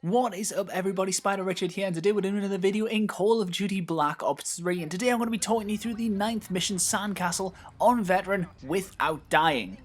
What is up everybody, Spider Richard here, and today we're doing another video in Call of Duty Black Ops 3, and today I'm going to be talking you through the 9th mission, Sandcastle, on Veteran, without dying.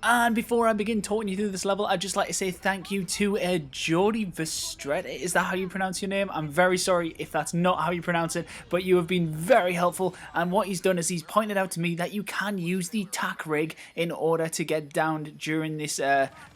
And before I begin talking you through this level, I'd just like to say thank you to Jody Vestret. Is that how you pronounce your name? I'm very sorry if that's not how you pronounce it, but you have been very helpful. And what he's done is he's pointed out to me that you can use the tac rig in order to get downed during this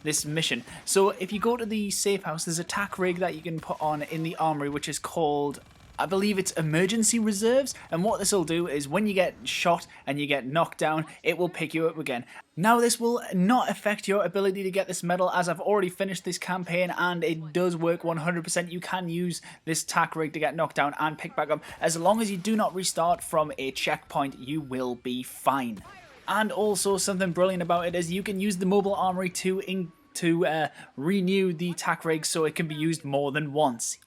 this mission. So if you go to the safe house, there's a tac rig that you can put on in the armory, which is called, I believe it's emergency reserves, and what this will do is when you get shot and you get knocked down, it will pick you up again. Now this will not affect your ability to get this medal, as I've already finished this campaign and it does work 100%. You can use this tac rig to get knocked down and pick back up. As long as you do not restart from a checkpoint, you will be fine. And also something brilliant about it is you can use the mobile armory to renew the tac rig so it can be used more than once.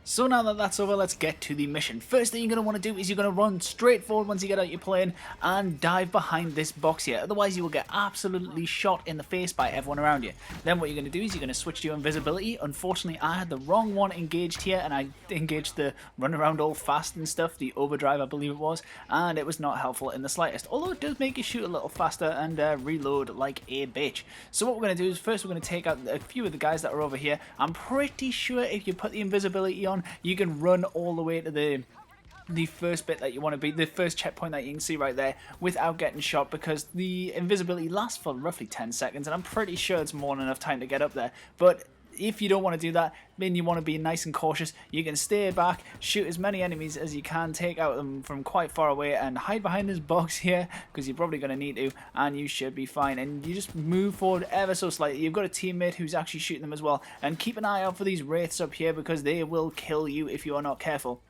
So now that that's over, let's get to the mission. First thing you're going to want to do is you're going to run straight forward once you get out your plane and dive behind this box here. Otherwise you will get absolutely shot in the face by everyone around you. Then what you're going to do is you're going to switch to your invisibility. Unfortunately I had the wrong one engaged here, and I engaged the run around all fast and stuff, the overdrive I believe it was, and it was not helpful in the slightest. Although it does make you shoot a little faster and reload like a bitch. So what we're going to do is first we're going to take out a few of the guys that are over here. I'm pretty sure if you put the invisibility on, you can run all the way to the first bit that you want to be, the first checkpoint that you can see right there, without getting shot, because the invisibility lasts for roughly 10 seconds, and I'm pretty sure it's more than enough time to get up there. But if you don't want to do that, then you want to be nice and cautious, you can stay back, shoot as many enemies as you can, take out them from quite far away, and hide behind this box here, because you're probably going to need to, and you should be fine. And you just move forward ever so slightly. You've got a teammate who's actually shooting them as well, and keep an eye out for these wraiths up here, because they will kill you if you are not careful.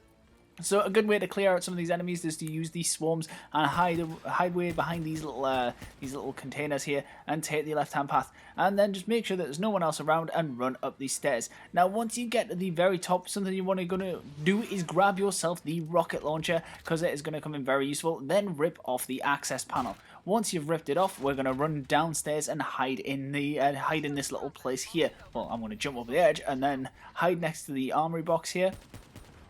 So a good way to clear out some of these enemies is to use these swarms and hide way behind these little containers here, and take the left hand path, and then just make sure that there's no one else around and run up these stairs. Now once you get to the very top, something you want to do is grab yourself the rocket launcher, because it is going to come in very useful. Then rip off the access panel. Once you've ripped it off, we're going to run downstairs and hide in this little place here. Well, I'm going to jump over the edge and then hide next to the armory box here,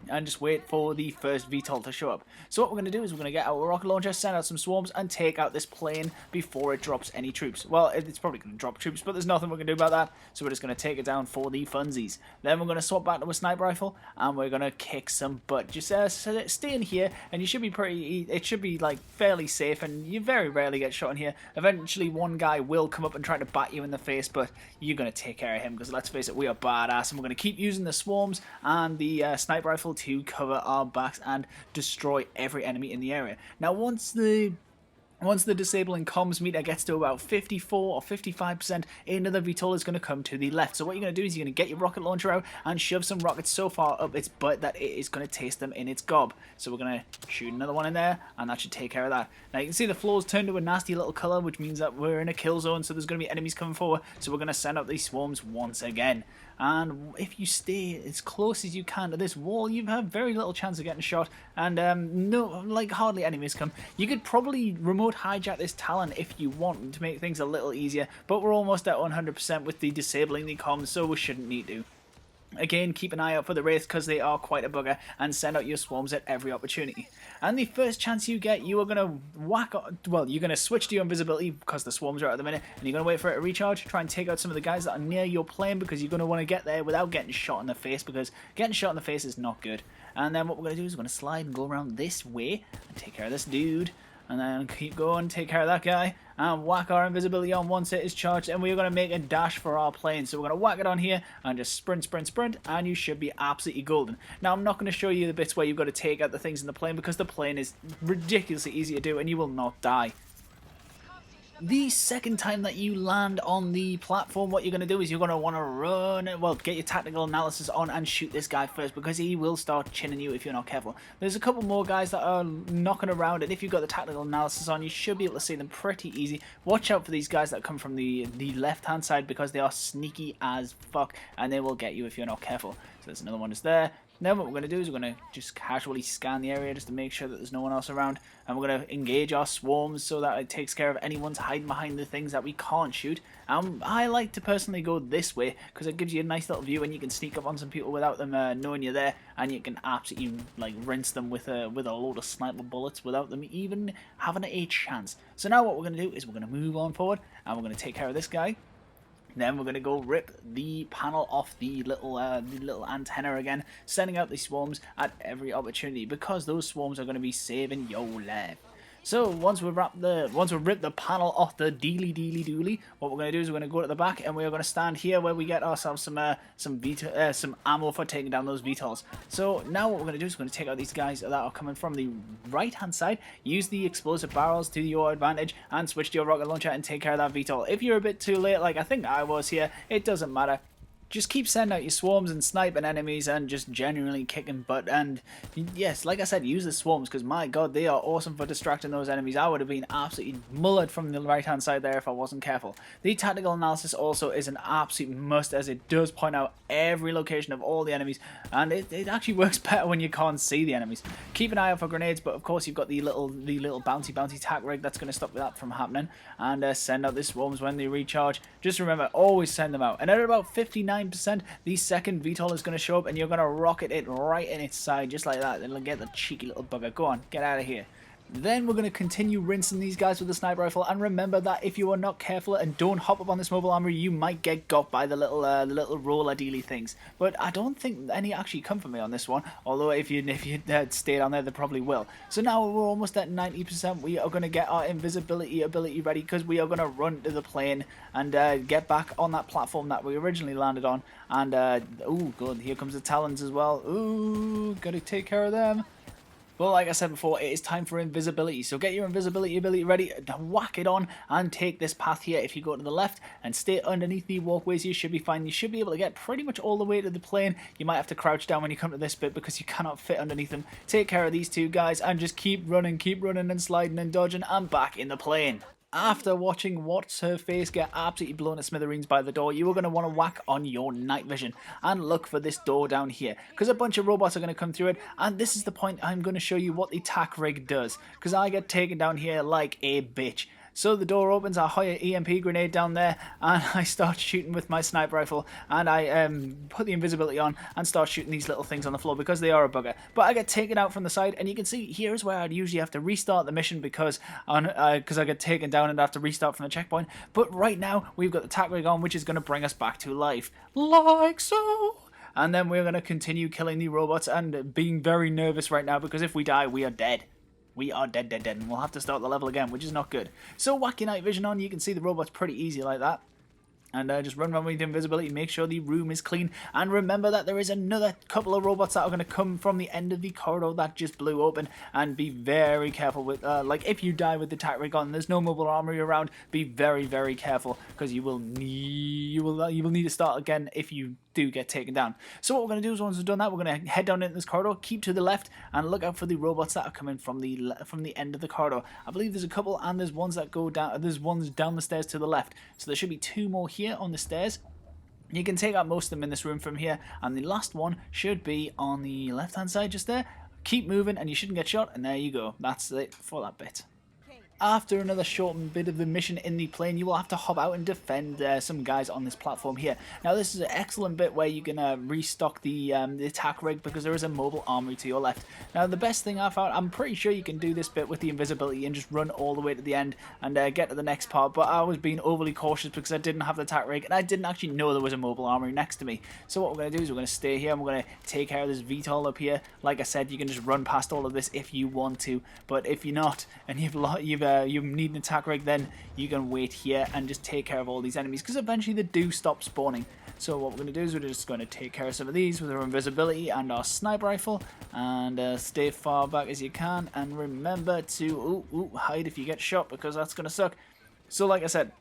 and just wait for the first VTOL to show up. So what we're going to do is we're going to get our rocket launcher, send out some swarms, and take out this plane before it drops any troops. Well, it's probably going to drop troops, but there's nothing we can do about that, so we're just going to take it down for the funsies. Then we're going to swap back to a sniper rifle, and we're going to kick some butt. Just stay in here, and you should be it should be like fairly safe, and you very rarely get shot in here. Eventually one guy will come up and try to bat you in the face, but you're going to take care of him, because let's face it, we are badass, and we're going to keep using the swarms and the sniper rifle to cover our backs and destroy every enemy in the area. Now once the disabling comms meter gets to about 54 or 55%, another VTOL is going to come to the left. So what you're going to do is you're going to get your rocket launcher out and shove some rockets so far up its butt that it is going to taste them in its gob. So we're going to shoot another one in there, and that should take care of that. Now you can see the floor's turned to a nasty little colour, which means that we're in a kill zone, so there's going to be enemies coming forward. So we're going to send out these swarms once again. And if you stay as close as you can to this wall, you have very little chance of getting shot, and hardly enemies come. You could probably remote hijack this Talon if you want to make things a little easier, but we're almost at 100% with the disabling the comms, so we shouldn't need to. Again, keep an eye out for the wraiths, because they are quite a bugger, and send out your swarms at every opportunity. And the first chance you get, you are going to you're going to switch to your invisibility, because the swarms are out at the minute, and you're going to wait for it to recharge, try and take out some of the guys that are near your plane, because you're going to want to get there without getting shot in the face, because getting shot in the face is not good. And then what we're going to do is we're going to slide and go around this way, and take care of this dude, and then keep going, take care of that guy, and whack our invisibility on once it is charged, and we're going to make a dash for our plane. So we're going to whack it on here and just sprint, sprint, sprint, and you should be absolutely golden. Now I'm not going to show you the bits where you've got to take out the things in the plane, because the plane is ridiculously easy to do and you will not die. The second time that you land on the platform, what you're going to do is you're going to want to run, well, get your tactical analysis on and shoot this guy first, because he will start chinning you if you're not careful. There's a couple more guys that are knocking around, and if you've got the tactical analysis on, you should be able to see them pretty easy. Watch out for these guys that come from the left hand side, because they are sneaky as fuck, and they will get you if you're not careful. So there's another one just there. Then what we're going to do is we're going to just casually scan the area just to make sure that there's no one else around. And we're going to engage our swarms so that it takes care of anyone's hiding behind the things that we can't shoot. I like to personally go this way because it gives you a nice little view and you can sneak up on some people without them knowing you're there. And you can absolutely like rinse them with a load of sniper bullets without them even having a chance. So now what we're going to do is we're going to move on forward and we're going to take care of this guy. Then we're going to go rip the panel off the little antenna again, sending out the swarms at every opportunity because those swarms are going to be saving your life. So once we rip the panel off the dealy, what we're going to do is we're going to go to the back and we're going to stand here where we get ourselves some ammo for taking down those VTOLs. So now what we're going to do is we're going to take out these guys that are coming from the right hand side, use the explosive barrels to your advantage and switch to your rocket launcher and take care of that VTOL. If you're a bit too late, like I think I was here, it doesn't matter. Just keep sending out your swarms and sniping enemies and just genuinely kicking butt. And yes, like I said, use the swarms because my god, they are awesome for distracting those enemies. I would have been absolutely mullered from the right hand side there if I wasn't careful. The tactical analysis also is an absolute must as it does point out every location of all the enemies. And it actually works better when you can't see the enemies. Keep an eye out for grenades, but of course you've got the little bouncy tac rig that's going to stop that from happening. And send out the swarms when they recharge. Just remember, always send them out. And at about 59%, the second VTOL is going to show up and you're going to rocket it right in its side just like that. It'll get the cheeky little bugger. Go on, get out of here. Then we're going to continue rinsing these guys with the sniper rifle, and remember that if you are not careful and don't hop up on this mobile armory, you might get got by the little roller dealy things. But I don't think any actually come for me on this one, although if you stayed on there, they probably will. So now we're almost at 90%. We are going to get our invisibility ability ready because we are going to run to the plane and get back on that platform that we originally landed on. And oh good, here comes the Talons as well. Ooh, gotta take care of them. Well, like I said before, it is time for invisibility. So get your invisibility ability ready, whack it on, and take this path here. If you go to the left and stay underneath the walkways, you should be fine. You should be able to get pretty much all the way to the plane. You might have to crouch down when you come to this bit because you cannot fit underneath them. Take care of these two guys and just keep running and sliding and dodging and back in the plane. After watching What's Her Face get absolutely blown to smithereens by the door, you are going to want to whack on your night vision and look for this door down here because a bunch of robots are going to come through it, and this is the point I'm going to show you what the tac rig does because I get taken down here like a bitch. So the door opens, I hire EMP grenade down there, and I start shooting with my sniper rifle, and I put the invisibility on and start shooting these little things on the floor because they are a bugger. But I get taken out from the side, and you can see here's where I'd usually have to restart the mission because I get taken down and I have to restart from the checkpoint. But right now, we've got the tac rig on, which is going to bring us back to life. Like so! And then we're going to continue killing the robots and being very nervous right now because if we die, we are dead. We are dead, and we'll have to start the level again, which is not good. So whack your night vision on, you can see the robots pretty easy like that. And just run around with invisibility, make sure the room is clean. And remember that there is another couple of robots that are going to come from the end of the corridor that just blew open. And be very careful with, like if you die with the tac rig on, there's no mobile armory around, be very, very careful. Because you will need to start again if you do get taken down. So what we're going to do is once we've done that, we're going to head down into this corridor, keep to the left, and look out for the robots that are coming from the end of the corridor. I believe there's a couple, and there's ones that go down. There's ones down the stairs to the left. So there should be two more here on the stairs. You can take out most of them in this room from here, and the last one should be on the left hand side just there. Keep moving and you shouldn't get shot, and there you go. That's it for that bit. After another short bit of the mission in the plane, you will have to hop out and defend some guys on this platform here. Now this is an excellent bit where you can restock the attack rig because there is a mobile armory to your left. Now the best thing I found, I'm pretty sure you can do this bit with the invisibility and just run all the way to the end and get to the next part, but I was being overly cautious because I didn't have the attack rig and I didn't actually know there was a mobile armory next to me. So what we're going to do is we're going to stay here and we're going to take care of this VTOL up here. Like I said, you can just run past all of this if you want to, but if you're not and you need an attack rig, then you can wait here and just take care of all these enemies because eventually they do stop spawning. So what we're going to do is we're just going to take care of some of these with our invisibility and our sniper rifle and stay far back as you can, and remember to hide if you get shot because that's going to suck. So like I said,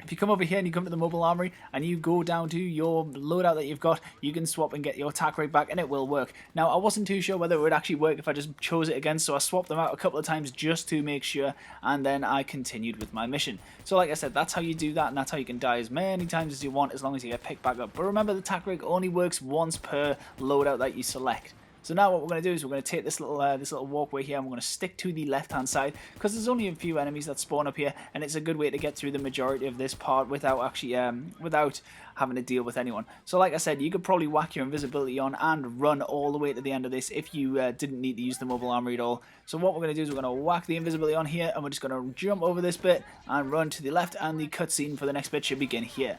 if you come over here and you come to the mobile armory and you go down to your loadout that you've got, you can swap and get your attack rig back and it will work. Now I wasn't too sure whether it would actually work if I just chose it again, so I swapped them out a couple of times just to make sure, and then I continued with my mission. So like I said, that's how you do that, and that's how you can die as many times as you want as long as you get picked back up. But remember, the attack rig only works once per loadout that you select. So now what we're going to do is we're going to take this little walkway here and we're going to stick to the left hand side because there's only a few enemies that spawn up here and it's a good way to get through the majority of this part without actually without having to deal with anyone. So like I said, you could probably whack your invisibility on and run all the way to the end of this if you didn't need to use the mobile armory at all. So what we're going to do is we're going to whack the invisibility on here and we're just going to jump over this bit and run to the left, and the cutscene for the next bit should begin here.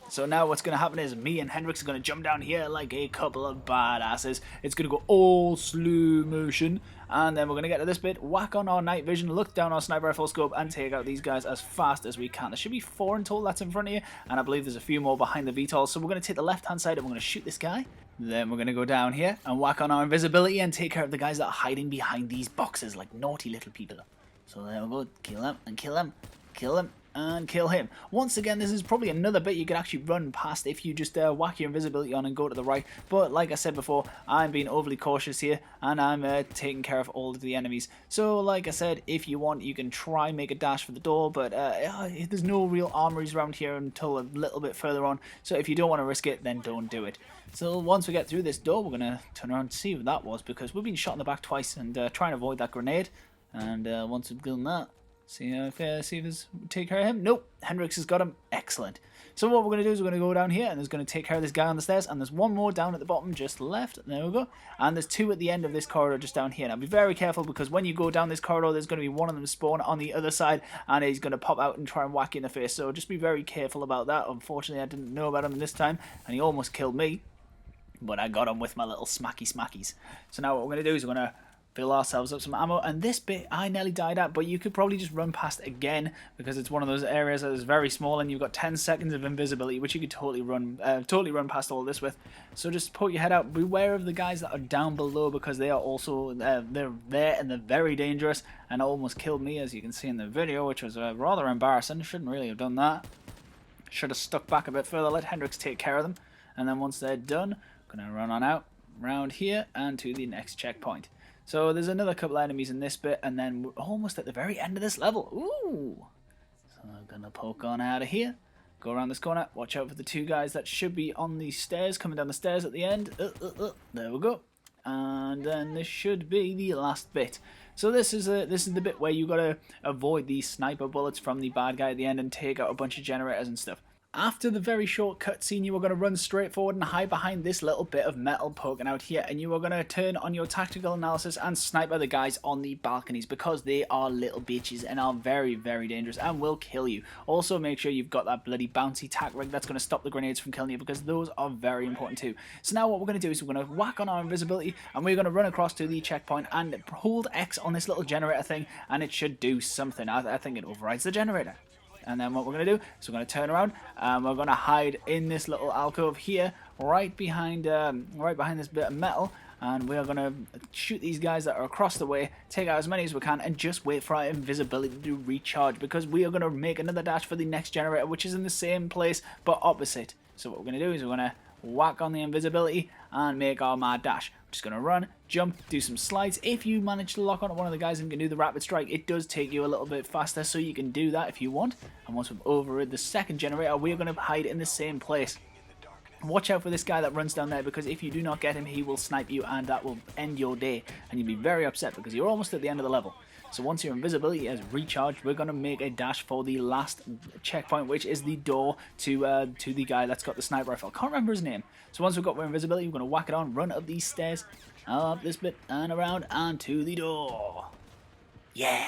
So now what's going to happen is me and Hendrix are going to jump down here like a couple of badasses. It's going to go all slow motion. And then we're going to get to this bit, whack on our night vision, look down our sniper rifle scope and take out these guys as fast as we can. There should be 4 in total that's in front of you. And I believe there's a few more behind the VTOL. So we're going to take the left hand side and we're going to shoot this guy. Then we're going to go down here and whack on our invisibility and take care of the guys that are hiding behind these boxes like naughty little people. So there we go. Kill them and kill them. Kill them. And kill him. Once again, this is probably another bit you could actually run past if you just whack your invisibility on and go to the right. But like I said before, I'm being overly cautious here and I'm taking care of all of the enemies. So like I said, if you want, you can try make a dash for the door, but there's no real armories around here until a little bit further on. So if you don't want to risk it, then don't do it. So once we get through this door, we're going to turn around and see what that was, because we've been shot in the back twice and try and avoid that grenade. And once we've done that, see if this take care of him. Nope, Hendrix has got him. Excellent. So what we're going to do is we're going to go down here and there's going to take care of this guy on the stairs, and there's one more down at the bottom just left. There we go. And there's 2 at the end of this corridor just down here. Now be very careful, because when you go down this corridor there's going to be one of them spawn on the other side and he's going to pop out and try and whack you in the face. So just be very careful about that. Unfortunately I didn't know about him this time and he almost killed me, but I got him with my little smackies. So now what we're going to do is we're going to fill ourselves up some ammo, and this bit I nearly died at, but you could probably just run past again because it's one of those areas that is very small and you've got 10 seconds of invisibility, which you could totally run past all this with. So just poke your head out. Beware of the guys that are down below, because they are also they're there and they're very dangerous and almost killed me, as you can see in the video, which was rather embarrassing. Shouldn't really have done that. Should have stuck back a bit further, let Hendrix take care of them, and then once they're done, I'm gonna run on out round here and to the next checkpoint. So there's another couple of enemies in this bit, and then we're almost at the very end of this level. Ooh! So I'm going to poke on out of here, go around this corner, watch out for the 2 guys that should be on the stairs, coming down the stairs at the end. There we go. And then this should be the last bit. So this is the bit where you got to avoid these sniper bullets from the bad guy at the end and take out a bunch of generators and stuff. After the very short cutscene, you are going to run straight forward and hide behind this little bit of metal poking out here, and you are going to turn on your tactical analysis and sniper the guys on the balconies, because they are little bitches and are very, very dangerous and will kill you. Also, make sure you've got that bloody bouncy tac rig that's going to stop the grenades from killing you, because those are very important too. So now what we're going to do is we're going to whack on our invisibility and we're going to run across to the checkpoint and hold X on this little generator thing, and it should do something. I think it overrides the generator. And then what we're going to do is we're going to turn around and we're going to hide in this little alcove here, right behind this bit of metal, and we're going to shoot these guys that are across the way, take out as many as we can, and just wait for our invisibility to recharge, because we are going to make another dash for the next generator, which is in the same place but opposite. So what we're going to do is we're going to whack on the invisibility and make our mad dash. We're just going to run, jump, do some slides. If you manage to lock onto one of the guys and can do the rapid strike, it does take you a little bit faster, so you can do that if you want. And once we've overrid the second generator, we're going to hide in the same place. Watch out for this guy that runs down there, because if you do not get him, he will snipe you and that will end your day, and you'll be very upset because you're almost at the end of the level. So once your invisibility is recharged, we're going to make a dash for the last checkpoint, which is the door to the guy that's got the sniper rifle. I can't remember his name. So once we've got our invisibility, we're going to whack it on, run up these stairs, up this bit, and around, and to the door. Yeah!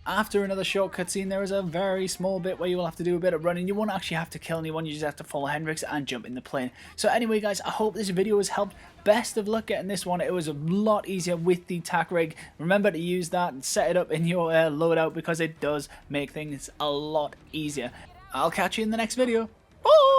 After another short cutscene, there is a very small bit where you will have to do a bit of running. You won't actually have to kill anyone, you just have to follow Hendrix and jump in the plane. So anyway guys, I hope this video has helped. Best of luck getting this one. It was a lot easier with the tac rig. Remember to use that and set it up in your loadout, because it does make things a lot easier. I'll catch you in the next video. Bye!